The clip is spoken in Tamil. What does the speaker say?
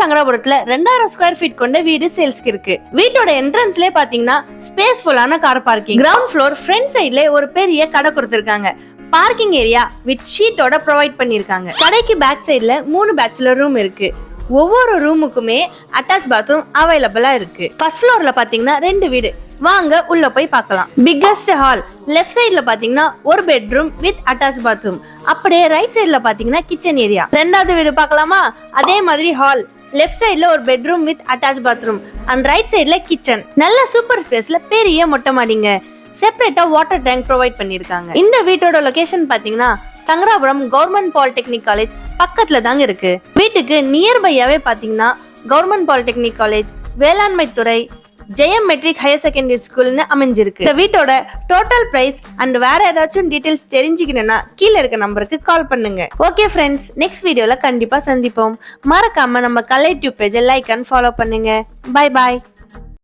சங்கராபுரத்துல 2000 ஸ்கொயர் ஃபீட் கொண்ட வீடு சேல்ஸ்க்கு இருக்கு. வீட்டோட என்ட்ரன்ஸ்லயே பாத்தீங்கன்னா ஸ்பேஸ்ஃபுல்லான car parking. Ground floor front சைட்ல ஒரு பெரிய கடை கொடுத்திருக்காங்க. பார்க்கிங் ஏரியா வித் ஷீட்டோட ப்ரொவைட் பண்ணிருக்காங்க. கடைக்கு பேக் சைடுல 3 பேச்சுலர் ரூம் இருக்கு. ஒவ்வொரு ரூமுக்குமே அட்டாச் பாத்ரூம் அவைலபிளா இருக்கு. ஃபர்ஸ்ட் ஃப்ளோர்ல பாத்தீங்கன்னா 2 வீடு. வாங்க உள்ள போய் பார்க்கலாம். பிக்கஸ்ட் ஹால் லெஃப்ட் சைடுல பாத்தீங்கன்னா ஒரு பெட்ரூம் வித் அட்டாச் பாத்ரூம். அப்படியே ரைட் சைடுல பாத்தீங்கன்னா கிச்சன் ஏரியா. ரெண்டாவது வீடு பார்க்கலாமா? அதே மாதிரி ஹால் லெஃப்ட் சைடுல ஒரு bedroom with attach bathroom and right சைடுல கிச்சன். நல்ல சூப்பர் ஸ்பேஸ்ல பெரிய மொட்டை மாடிங்க. செப்பரேட்டா வாட்டர் டேங்க் ப்ரொவைட் பண்ணிருக்காங்க. இந்த வீட்டோட லொகேஷன் பாத்தீங்கன்னா சங்கராபுரம் கவர்மெண்ட் பாலிடெக்னிக் காலேஜ் பக்கத்துல தாங்க இருக்கு. வீட்டுக்கு நியர்பையாவே பாத்தீங்கன்னா கவர்மெண்ட் பாலிடெக்னிக் காலேஜ், வேளாண்மை துறை, ஜெயம் மெட்ரிக் ஹையர் செகண்டரி ஸ்கூல்னு அமைஞ்சிருக்கு. இந்த வீட்டோட டோட்டல் பிரைஸ் அண்ட் வேற ஏதாச்சும் டீடைல்ஸ் தெரிஞ்சுக்கணும்னா கீழே இருக்க நம்பருக்கு கால் பண்ணுங்க. ஓகே ஃப்ரெண்ட்ஸ், நெக்ஸ்ட் வீடியோல கண்டிப்பா சந்திப்போம். மறக்காம நம்ம கலை டியூப் பேஜை லைக் அண்ட் ஃபாலோ பண்ணுங்க. Bye bye.